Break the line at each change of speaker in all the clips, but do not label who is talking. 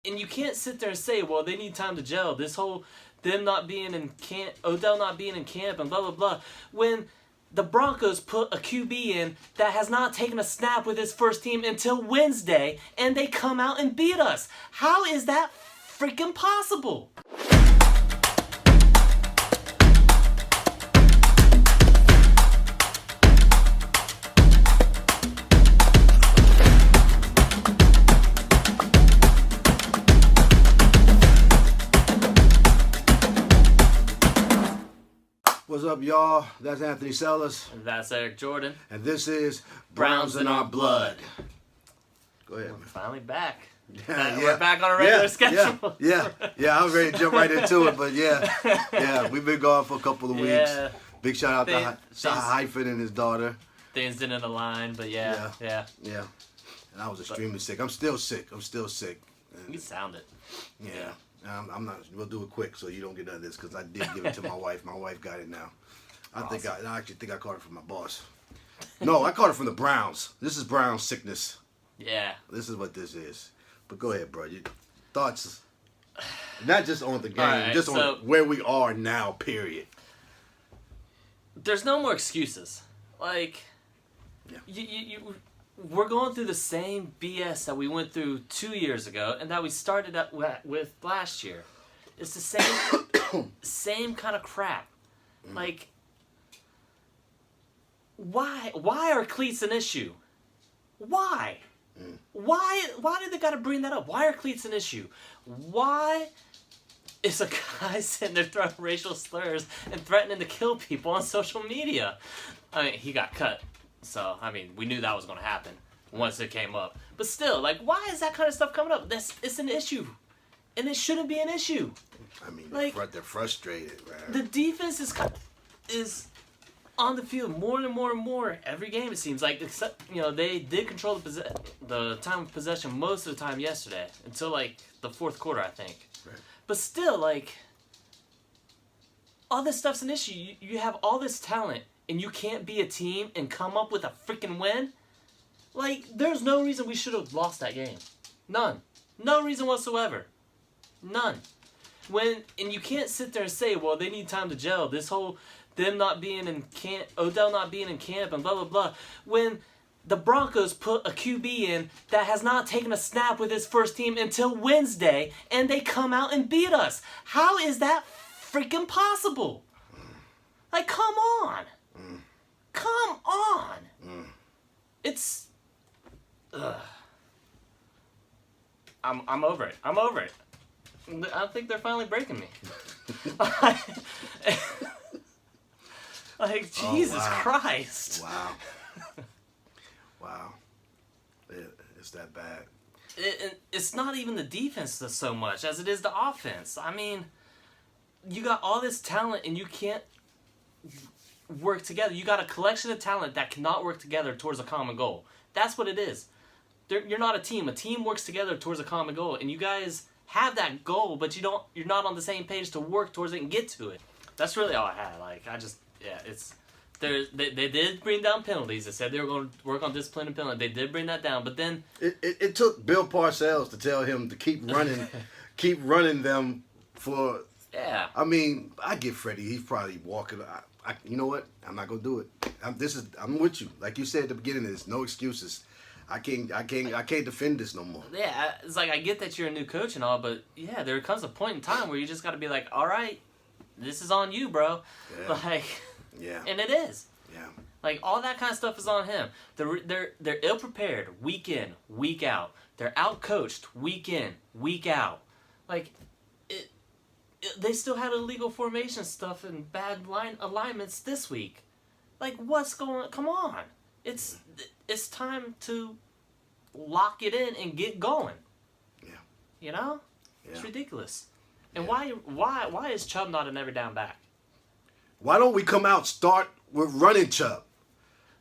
and you can't sit there and say, well, they need time to gel. This whole them not being in camp, Odell not being in camp, and blah blah blah. When the Broncos put a QB in that has not taken a snap with his first team until Wednesday, and they come out and beat us. How is that freaking possible?
What's up, y'all? That's Anthony Sellers.
And that's Eric Jordan.
And this is Browns in Our Blood. Go ahead, man.
We're finally back.
Yeah.
We're back on a regular schedule.
Yeah, I'm ready to jump right into it, but yeah, we've been gone for a couple of weeks.
Yeah.
Big shout out to Hyphen and his daughter.
Things didn't align, but yeah.
And I was extremely sick. I'm still sick. And,
You sound it.
Yeah. I'm not. We'll do it quick so you don't get none of this because I did give it to my wife. My wife got it now. I actually think I caught it from my boss. No, I caught it from the Browns. This is Brown sickness.
Yeah.
This is what this is. But go ahead, bro. Your thoughts, not just on the game,
right,
just on where we are now, period.
There's no more excuses. Like, we're going through the same BS that we went through 2 years ago and that we started up with last year. It's the same same kind of crap. Like, why are cleats an issue? Why? Why did they got to bring that up? Why are cleats an issue? Why is a guy sitting there throwing racial slurs and threatening to kill people on social media? I mean, he got cut. So, I mean, we knew that was going to happen once it came up. But still, like, why is that kind of stuff coming up? It's an issue. And it shouldn't be an issue. I mean,
like, they're frustrated, man.
The defense is on the field more and more and more every game, it seems like. Except, they did control the time of possession most of the time yesterday. Until, like, the fourth quarter, I think. Right. But still, like, all this stuff's an issue. You have all this talent. And you can't be a team and come up with a freaking win? Like, there's no reason we should have lost that game. None. No reason whatsoever. None. And you can't sit there and say, well, they need time to gel. This whole them not being in camp, Odell not being in camp, and blah, blah, blah. When the Broncos put a QB in that has not taken a snap with his first team until Wednesday, and they come out and beat us. How is that freaking possible? Like, come on. Come on! It's... I'm over it. I'm over it. I think they're finally breaking me. Like, Jesus Christ.
Wow. It's that bad.
It's not even the defense so much as it is the offense. I mean, you got all this talent and you can't work together. You got a collection of talent that cannot work together towards a common goal. That's what it is. You're not a team. A team works together towards a common goal, and you guys have that goal, but you're not on the same page to work towards it and get to it. That's really all I had. Like, they did bring down penalties. They said they were going to work on discipline and penalty. They did bring that down, but then
it took Bill Parcells to tell him to keep running them for.
Yeah.
I mean, I get Freddie. He's probably walking. You know what? I'm not gonna do it. I'm with you. Like you said at the beginning, there's no excuses. I can't defend this no more.
Yeah, it's like I get that you're a new coach and all, but yeah, there comes a point in time where you just got to be like, all right, this is on you, bro.
Yeah.
Like,
yeah,
and it is.
Yeah.
Like, all that kind of stuff is on him. They're ill prepared week in, week out. They're out coached week in, week out. Like, they still had illegal formation stuff and bad line alignments this week. Like, what's going on? Come on. It's time to lock it in and get going.
Yeah.
You know?
Yeah.
It's ridiculous. And why is Chubb not an every down back?
Why don't we come out start with running Chubb?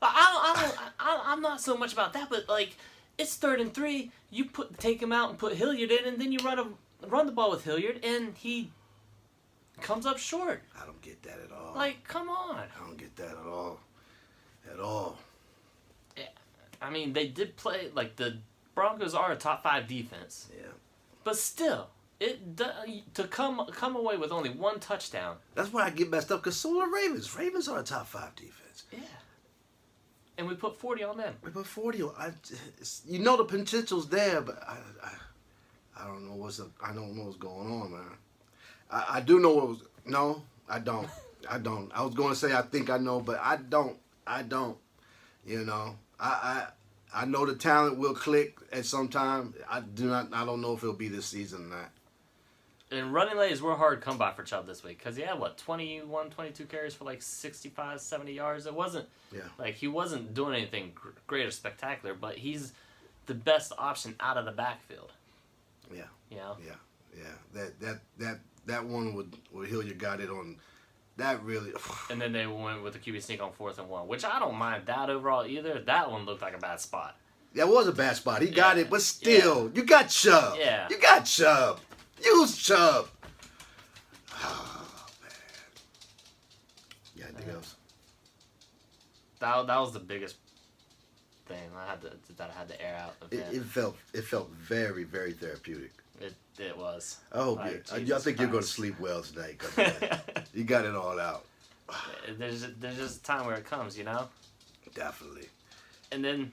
I'm not so much about that, but like, it's 3rd and 3. You take him out and put Hilliard in, and then you run the ball with Hilliard, and he comes up short.
I don't get that at all.
Like, come on.
I don't get that at all. At all.
Yeah. I mean, they did play, like, the Broncos are a top 5 defense.
Yeah.
But still, to come away with only one touchdown.
That's why I get messed up, because so are Ravens. Ravens are a top 5 defense.
Yeah. And we put 40 on them.
We put 40 on. You know the potential's there, but I don't know what's going on, man. I do know what was. No, I don't. I don't. I was going to say I think I know, but I don't. You know, I know the talent will click at some time. I don't know if it'll be this season or not.
And running lays were hard come by for Chubb this week because he had, 21, 22 carries for 65, 70 yards. It wasn't he wasn't doing anything great or spectacular, but he's the best option out of the backfield.
Yeah.
You know?
Yeah. That one with Hilliard got it on. That really.
And then they went with the QB sneak on 4th and 1, which I don't mind that overall either. That one looked like a bad spot.
That was a bad spot. He got it, but still, you got Chubb.
Yeah.
You got Chubb. Use Chubb. Oh, man. You got anything else?
That was the biggest thing I had to air out.
It felt very, very therapeutic.
It was.
I hope I think you're going to sleep well tonight. 'Cause, you got it all out.
There's just a time where it comes, you know.
Definitely.
And then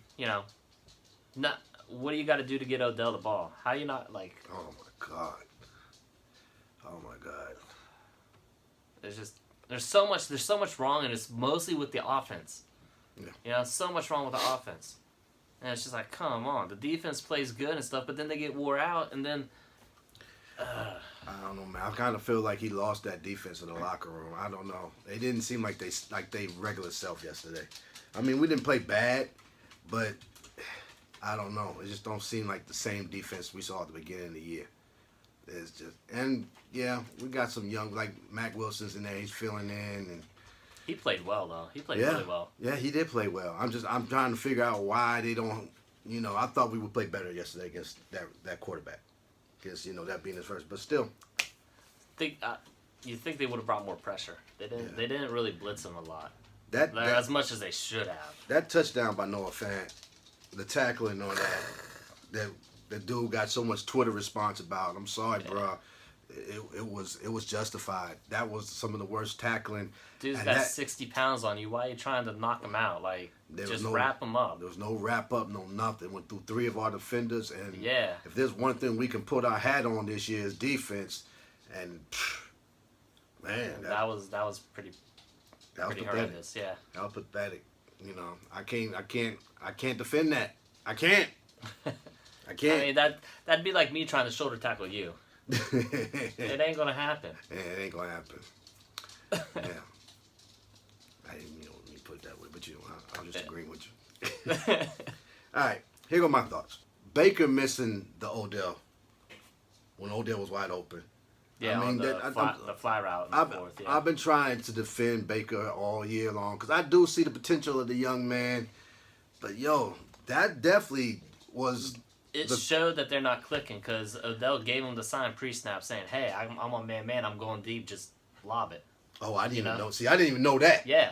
what do you got to do to get Odell the ball? How you not like?
Oh my god. Oh my god.
There's so much wrong, and it's mostly with the offense.
Yeah.
You know, so much wrong with the offense, and it's just like, come on, the defense plays good and stuff, but then they get wore out, and then.
I don't know, man. I kind of feel like he lost that defense in the locker room. I don't know. They didn't seem like they regular self yesterday. I mean, we didn't play bad, but I don't know. It just don't seem like the same defense we saw at the beginning of the year. It's just, and yeah, we got some young, like Mac Wilson's in there. He's filling in, and
he played well though. He played really well.
Yeah, he did play well. I'm trying to figure out why they don't. You know, I thought we would play better yesterday against that quarterback. Because that being his first, but still.
You think they would have brought more pressure? They didn't. Yeah. They didn't really blitz him a lot.
That
as much as they should have.
That touchdown by Noah Fant, the tackling on that the dude got so much Twitter response about. I'm sorry, bro. It was justified. That was some of the worst tackling. Dude's
got 60 pounds on you. Why are you trying to knock him out? Just wrap him up.
There was no wrap up, no nothing. Went through 3 of our defenders, and
yeah.
If there's one thing we can put our hat on this year is defense, and man,
that was pretty horrendous. Yeah,
that was pathetic. I can't defend that. I can't. I can't.
I mean that'd be like me trying to shoulder tackle you. It ain't gonna happen.
Yeah, it ain't gonna happen. Yeah. I didn't mean to put it that way, but I'm just agreeing with you. All right, here go my thoughts. Baker missing the Odell when Odell was wide open.
Yeah, I mean, the fly route.
I've been trying to defend Baker all year long because I do see the potential of the young man, but that definitely was.
It showed that they're not clicking because Odell gave him the sign pre-snap saying, "Hey, I'm on man. I'm going deep. Just lob it."
Oh, I didn't even know. See, I didn't even know that.
Yeah.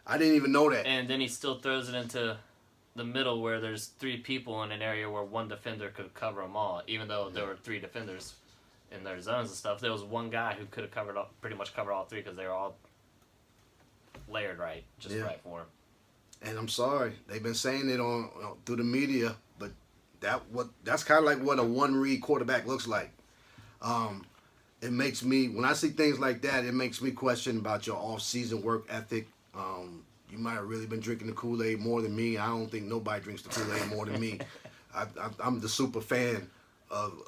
I didn't even know that.
And then he still throws it into the middle where there's 3 people in an area where one defender could cover them all. Even though there were 3 defenders in their zones and stuff, there was one guy who could have pretty much covered all 3 because they were all layered right, right for him.
And I'm sorry, they've been saying it on through the media, but that's kind of like what a one-read quarterback looks like. It makes me, when I see things like that, it makes me question about your off-season work ethic. You might have really been drinking the Kool-Aid more than me. I don't think nobody drinks the Kool-Aid more than me. I'm the super fan of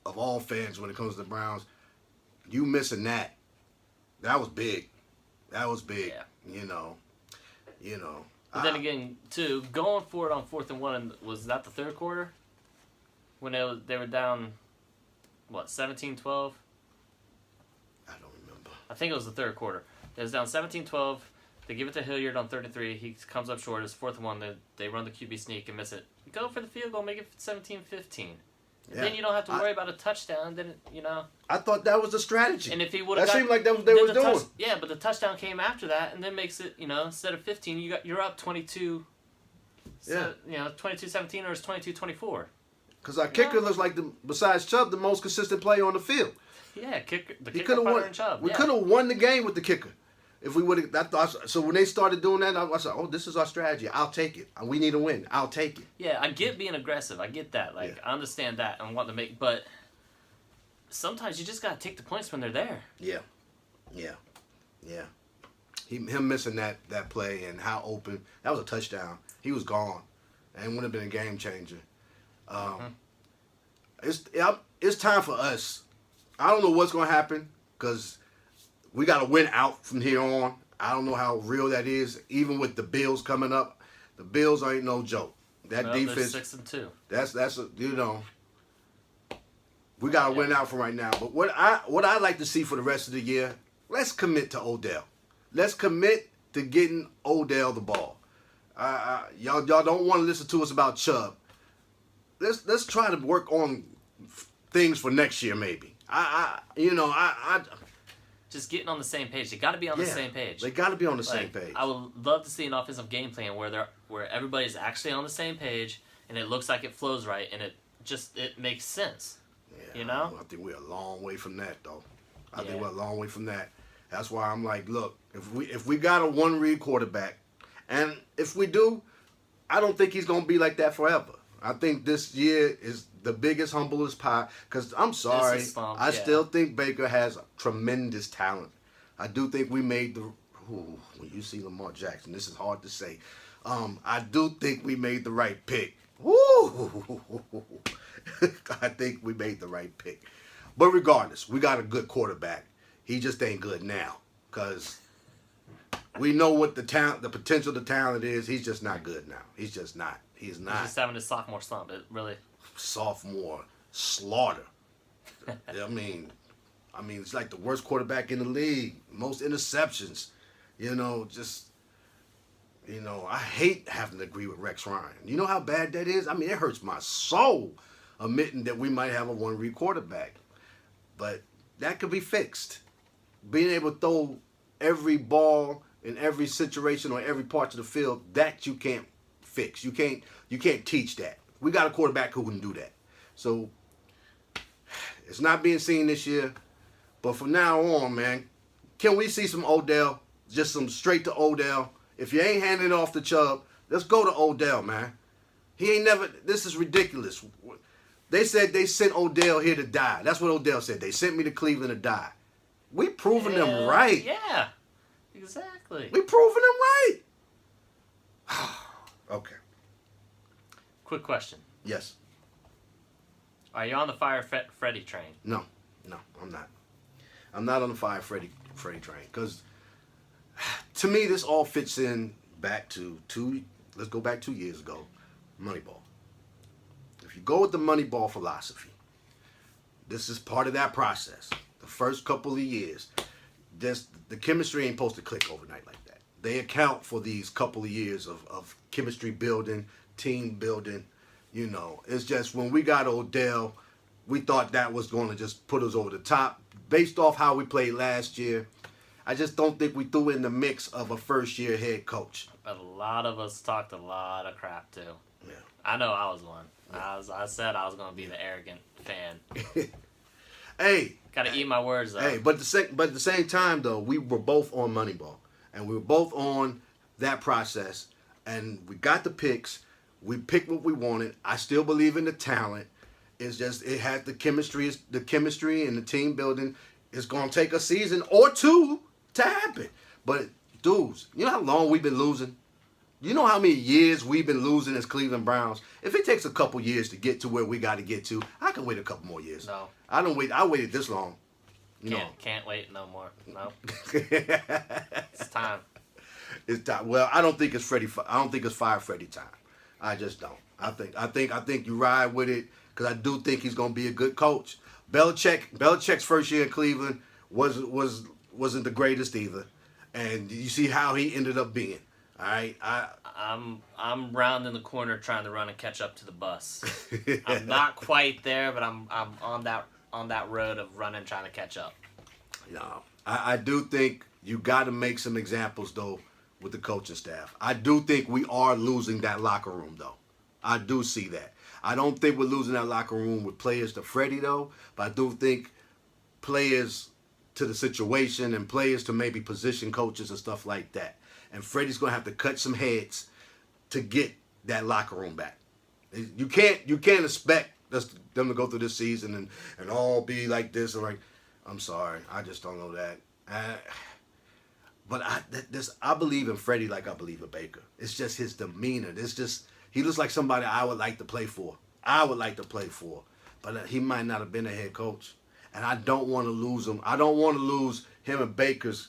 all fans when it comes to the Browns. You missing that was big. That was big.
Yeah. But then again, too, going for it on 4th and 1, was that the third quarter? When they were down, 17-12?
I don't remember.
I think it was the third quarter. It was down 17-12. They give it to Hilliard on 33. He comes up short. It's 4th and 1. They run the QB sneak and miss it. Go for the field goal, make it 17-15. Yeah. Then you don't have to worry about a touchdown. Then
I thought that was the strategy.
And if he would
have, that seemed like that was they were doing.
Yeah, but the touchdown came after that, and then makes it instead of 15, you're up 22. Yeah. 22-17 or it's 22-24.
Because our kicker looks like, besides Chubb, the most consistent player on the field.
Yeah, kicker. The
He
kicker
could have won.
and Chubb.
We could have won the game with the kicker. If we would have, so when they started doing that, I said, "Oh, this is our strategy. I'll take it. We need a win. I'll take it."
Yeah, I get being aggressive. I get that. Like, I understand that and want to make, but sometimes you just gotta take the points when they're there.
Yeah. Him missing that play and how open, that was a touchdown. He was gone, and would have been a game changer. It's time for us. I don't know what's gonna happen because we got to win out from here on. I don't know how real that is. Even with the Bills coming up, the Bills ain't no joke. That defense,
6-2.
That's we got to win out from right now. But what I like to see for the rest of the year, let's commit to Odell. Let's commit to getting Odell the ball. Y'all don't want to listen to us about Chubb. Let's try to work on things for next year maybe.
Just getting on the same page. They got to be on the same page.
They got to be on the same page.
I would love to see an offensive game plan where everybody's actually on the same page and it looks like it flows right and it makes sense.
Yeah,
you know?
I think we're a long way from that though. I think we're a long way from that. That's why I'm like, look, if we got a one-read quarterback, and if we do, I don't think he's gonna be like that forever. I think this year is the biggest, humblest pie. Because I'm sorry, I still think Baker has tremendous talent. I do think we made when you see Lamar Jackson, this is hard to say. I do think we made the right pick. Woo! I think we made the right pick. But regardless, we got a good quarterback. He just ain't good now. Because we know what the potential, the talent is. He's just not good now. He's just not. He's not.
He's just having a sophomore slump. It really.
Sophomore slaughter. I mean, it's like the worst quarterback in the league. Most interceptions. I hate having to agree with Rex Ryan. You know how bad that is? I mean, it hurts my soul admitting that we might have a one-read quarterback. But that could be fixed. Being able to throw every ball in every situation or every part of the field, that you can't fix. You can't teach that. We got a quarterback who can do that. So it's not being seen this year. But from now on, man, can we see some Odell? Just some straight to Odell. If you ain't handing it off to Chubb, let's go to Odell, man. He ain't never. This is ridiculous. They said they sent Odell here to die. That's what Odell said. They sent me to Cleveland to die. We proving them right.
Yeah, exactly.
We proving them right. Okay.
Quick question.
Yes.
Are you on the Fire Freddy train?
No, I'm not. I'm not on the Fire Freddy train because to me this all fits in back to let's go back 2 years ago, Moneyball. If you go with the Moneyball philosophy, this is part of that process. The first couple of years, the chemistry ain't supposed to click overnight like that. They account for these couple of years of chemistry building, team building. It's just when we got Odell, we thought that was going to just put us over the top. Based off how we played last year, I just don't think we threw in the mix of a first-year head coach.
But a lot of us talked a lot of crap, too.
Yeah.
I know I was one. Yeah. I said I was going to be the arrogant fan.
Hey.
Got to eat my words, though.
Hey, but at the same time, though, we were both on Moneyball. And we were both on that process. And we got the picks. We picked what we wanted. I still believe in the talent. It's just it had the chemistry and the team building. It's gonna take a season or two to happen. But dudes, you know how long we've been losing? You know how many years we've been losing as Cleveland Browns? If it takes a couple years to get to where we got to get to, I can wait a couple more years.
No.
I don't wait. I waited this long.
Can't wait no more. No. It's time.
It's time. Well, I don't think it's Fire Freddy time. I just don't. I think you ride with it because I do think he's gonna be a good coach. Belichick's first year in Cleveland wasn't the greatest either, and you see how he ended up being. All right,
I'm rounding the corner trying to run and catch up to the bus. I'm not quite there, but I'm on that road of running trying to catch up.
No, I do think you got to make some examples though with the coaching staff. I do think we are losing that locker room though. I do see that. I don't think we're losing that locker room with players to Freddie, though. But I do think players to the situation and players to maybe position coaches and stuff like that. And Freddie's going to have to cut some heads to get that locker room back. You can't expect them to go through this season and all be like this. Or like, I'm sorry, I just don't know that. But I believe in Freddie like I believe in Baker. It's just his demeanor. It's just he looks like somebody I would like to play for. But he might not have been a head coach, and I don't want to lose him. I don't want to lose him and Baker's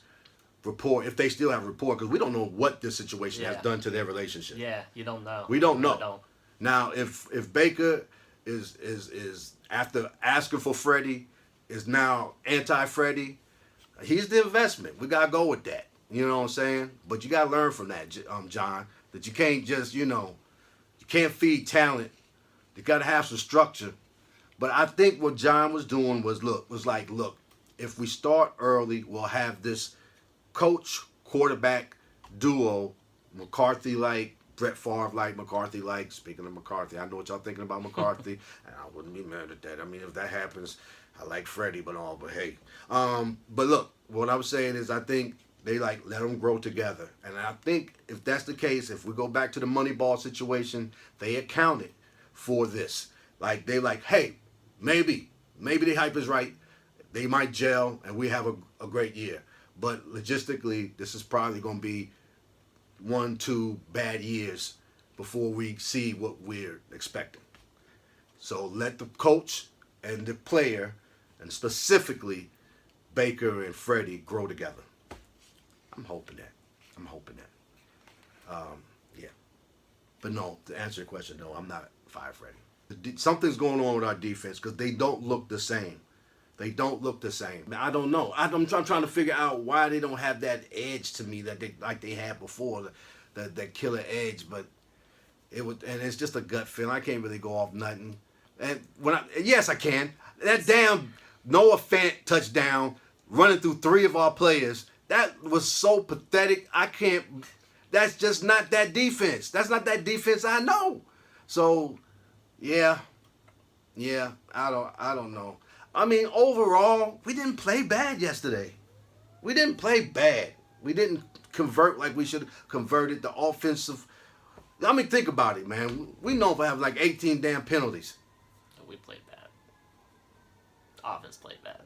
rapport if they still have rapport, because we don't know what this situation has done to their relationship.
Yeah, you don't know.
We don't know.
Don't.
Now, if Baker is after asking for Freddie, is now anti-Freddie, he's the investment. We gotta go with that. You know what I'm saying? But you gotta learn from that, John. That you can't just, you can't feed talent. You gotta have some structure. But I think what John was doing was look, if we start early, we'll have this coach quarterback duo, McCarthy-like, Brett Favre-like, McCarthy-like. Speaking of McCarthy, I know what y'all thinking about McCarthy, and I wouldn't be mad at that. I mean, if that happens, I like Freddie, but hey. But look, what I was saying is I think they let them grow together. And I think if that's the case, if we go back to the Moneyball situation, they accounted for this. Like, hey, maybe the hype is right. They might gel, and we have a great year. But logistically, this is probably going to be 1-2 bad years before we see what we're expecting. So let the coach and the player, and specifically Baker and Freddie, grow together. I'm hoping that. Yeah. But no, to answer your question, no, I'm not fire Freddie. Something's going on with our defense because they don't look the same. I don't know. I'm trying to figure out why they don't have that edge to me that they had before, that killer edge. But it's just a gut feeling. I can't really go off nothing. And yes, I can. That damn Noah Fant touchdown running through 3 of our players, that was so pathetic. I can't. That's just not that defense. That's not that defense I know. So, yeah, I don't know. I mean, overall, we didn't play bad yesterday. We didn't play bad. We didn't convert like we should have converted. The offensive. I mean, think about it, man. We know we have like 18 damn penalties.
We played bad. Offense played bad.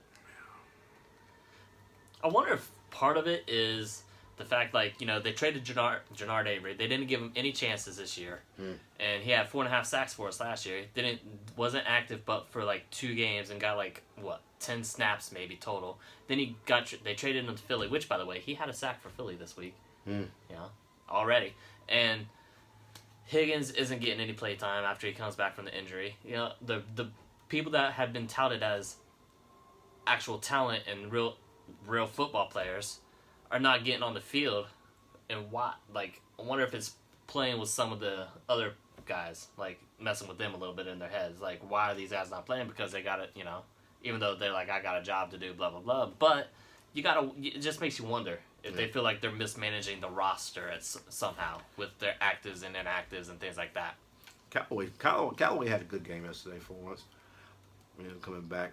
I wonder if part of it is the fact, they traded Jannard Avery. They didn't give him any chances this year. And he had 4.5 sacks for us last year. Wasn't active but for 2 games and got 10 snaps maybe total. Then they traded him to Philly, which, by the way, he had a sack for Philly this week. Already. And Higgins isn't getting any play time after he comes back from the injury. The people that have been touted as actual talent and real football players are not getting on the field. And why? I wonder if it's playing with some of the other guys, messing with them a little bit in their heads. Why are these guys not playing? Because they got it, even though they're I got a job to do, blah, blah, blah. But it just makes you wonder if they feel like they're mismanaging the roster somehow with their actives and inactives and things like that.
Callaway had a good game yesterday for once. Coming back.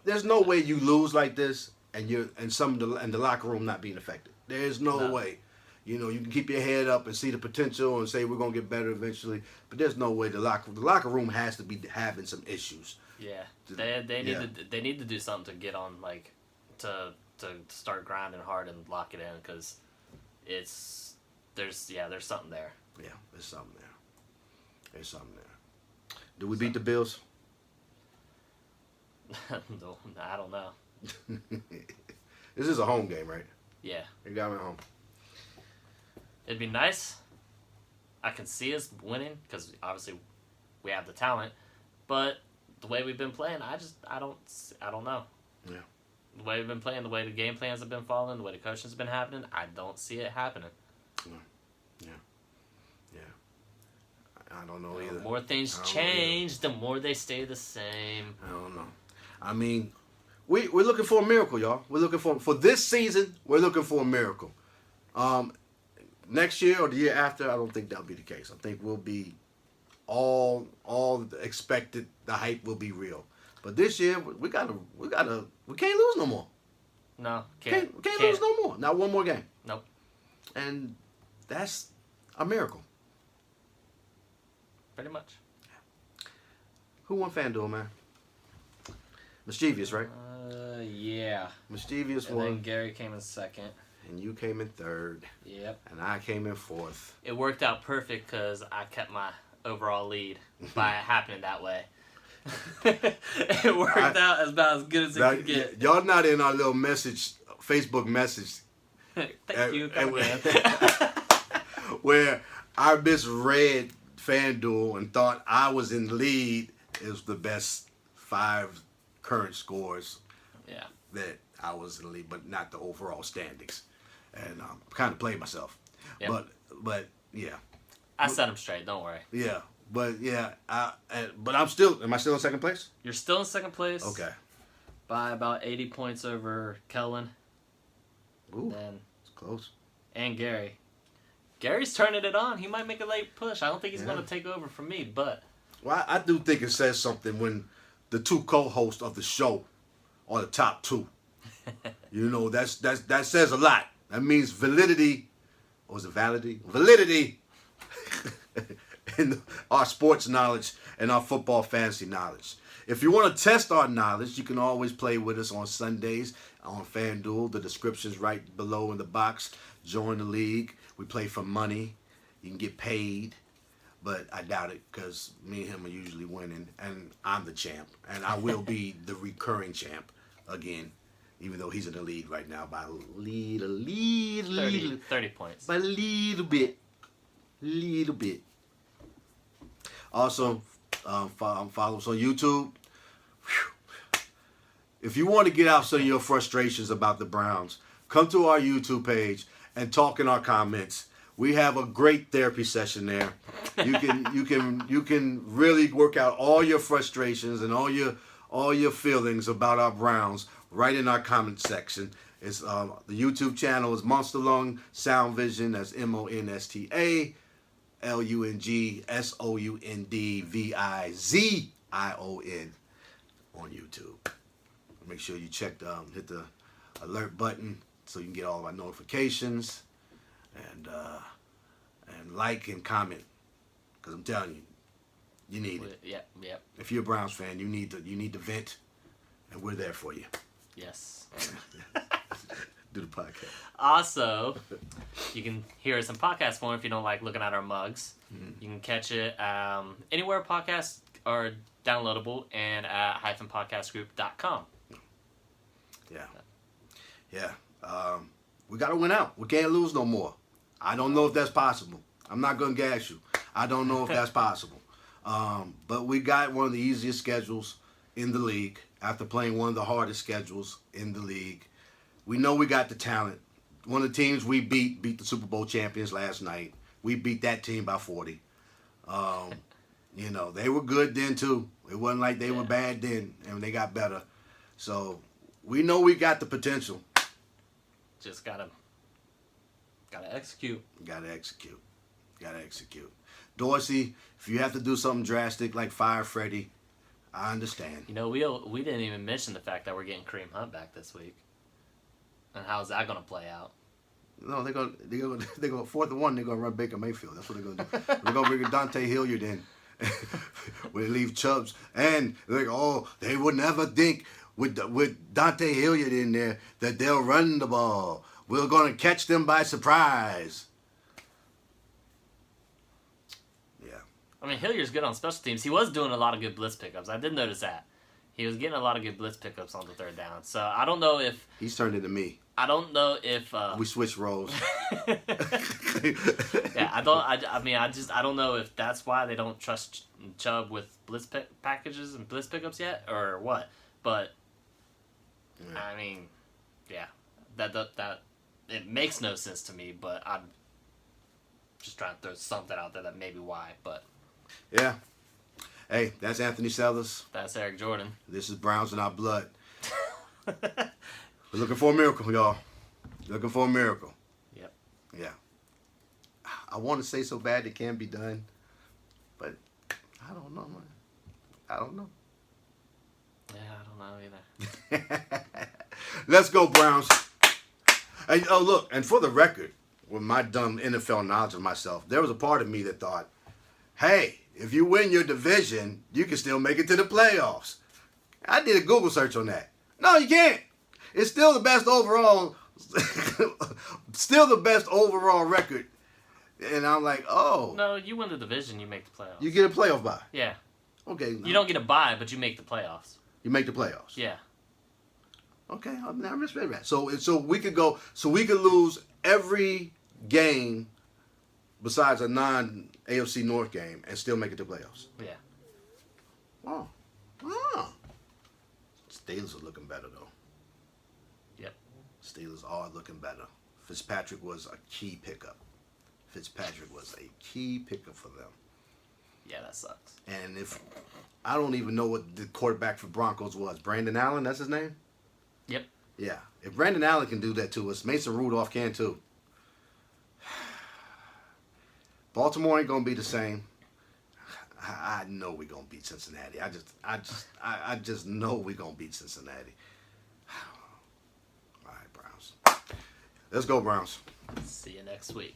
There's no way you lose like this and the locker room not being affected. There's no way. You can keep your head up and see the potential and say we're gonna get better eventually, but there's no way the locker room has to be having some issues.
Yeah, they need to do something to get on to start grinding hard and lock it in, because there's something there.
Yeah, there's something there. Did we beat the Bills?
No, I don't know.
This is a home game, right?
Yeah.
You got me at home.
It'd be nice. I can see us winning because obviously we have the talent, but the way we've been playing, I don't know.
Yeah.
The way we've been playing, the way the game plans have been falling, the way the coaching's been happening, I don't see it happening.
Yeah. I don't know either.
The more things change, the more they stay the same.
I don't know. I mean, we're looking for a miracle, y'all. We're looking for this season. We're looking for a miracle. Next year or the year after, I don't think that'll be the case. I think we'll be all expected the hype will be real. But this year we can't lose no more.
No,
Can't lose no more. Not one more game.
Nope.
And that's a miracle.
Pretty much.
Who won FanDuel, man? Mischievous, right?
Yeah.
Mischievous
And
won.
then Gary came in second.
And you came in third.
Yep.
And I came in fourth.
It worked out perfect because I kept my overall lead by it happening that way. It worked out about as good as it could get.
Y'all not in our little Facebook message.
Thank you.
Where I misread FanDuel and thought I was in the lead. It was the best 5 current scores.
Yeah.
That I was in the lead, but not the overall standings. And kind of played myself.
Yep.
But yeah.
I set them straight. Don't worry.
Yeah. But yeah, but am I still in second place?
You're still in second place.
Okay.
By about 80 points over Kellen.
Ooh,
Then,
it's close.
and Gary. Gary's turning it on. He might make a late push. I don't think he's going to take over from me, but...
Well, I do think it says something when the 2 co-hosts of the show are the top 2. You know, that says a lot. That means validity. Or is it validity? Validity in our sports knowledge and our football fantasy knowledge. If you want to test our knowledge, you can always play with us on Sundays on FanDuel. The description's right below in the box. Join the league. We play for money. You can get paid. But I doubt it because me and him are usually winning. And I'm the champ. And I will be the recurring champ again. Even though he's in the lead right now by a little
30 points.
By a little bit. Little bit. Also, follow us on YouTube. Whew. If you want to get out some of your frustrations about the Browns, come to our YouTube page and talk in our comments. We have a great therapy session there. You can really work out all your frustrations and all your feelings about our Browns right in our comment section. It's the YouTube channel is Monstalung Soundvizion. That's MONSTALUNG SOUNDVIZION on YouTube. Make sure you hit the alert button so you can get all of our notifications and like and comment, because I'm telling you, you need it.
Yep.
If you're a Browns fan, you need to vent, and we're there for you.
Yes.
Do the podcast.
Also, you can hear us in podcast form if you don't like looking at our mugs. Mm-hmm. You can catch it anywhere podcasts are downloadable and at -podcastgroup.com.
Yeah. We got to win out. We can't lose no more. I don't know if that's possible. I'm not going to gas you. I don't know if that's possible. But we got one of the easiest schedules in the league after playing one of the hardest schedules in the league. We know we got the talent. One of the teams we beat the Super Bowl champions last night. We beat that team by 40. You know, they were good then too. It wasn't like they were bad then, and they got better. So we know we got the potential.
Just gotta execute.
Gotta execute. Dorsey, if you have to do something drastic like fire Freddie, I understand.
You know, we didn't even mention the fact that we're getting Kareem Hunt back this week. And how's that gonna play out?
No, they're gonna 4th and 1. They're gonna run Baker Mayfield. That's what they're gonna do. They're gonna bring Dante Hilliard in. We leave Chubbs, and they're like, oh, they would never think with Dante Hilliard in there that they'll run the ball. We're gonna catch them by surprise. Yeah.
I mean, Hilliard's good on special teams. He was doing a lot of good blitz pickups. I did notice that. He was getting a lot of good blitz pickups on the 3rd down. So I don't know if
he's turned into me.
I don't know if
we switched roles.
Yeah, I don't know if that's why they don't trust Chubb with blitz packages and blitz pickups yet, or what. But I mean, yeah, that it makes no sense to me. But I'm just trying to throw something out there that maybe why. But
yeah. Hey, that's Anthony Sellers.
That's Eric Jordan.
This is Browns in our blood. We're looking for a miracle, y'all. Looking for a miracle.
Yep.
Yeah. I want to say so bad it can be done, but I don't know, man. I don't know.
Yeah, I don't know either.
Let's go, Browns. And, oh, look, and for the record, with my dumb NFL knowledge of myself, there was a part of me that thought, hey, if you win your division, you can still make it to the playoffs. I did a Google search on that. No, you can't. It's still the best overall, record. And I'm like, oh.
No, you win the division, you make the playoffs.
You get a playoff bye.
Yeah.
Okay.
You don't get a bye, but you make the playoffs.
You make the playoffs.
Yeah.
Okay, I respect that. So we could go. So we could lose every game besides a non-AFC North game and still make it to playoffs.
Yeah.
Wow. Steelers are looking better though.
Yep.
Steelers are looking better. Fitzpatrick was a key pickup. For them.
Yeah, that sucks.
And if I don't even know what the quarterback for Broncos was, Brandon Allen. That's his name.
Yep.
Yeah. If Brandon Allen can do that to us, Mason Rudolph can too. Baltimore ain't gonna be the same. I know we're gonna beat Cincinnati. I just know we're gonna beat Cincinnati. All right, Browns. Let's go, Browns.
See you next week.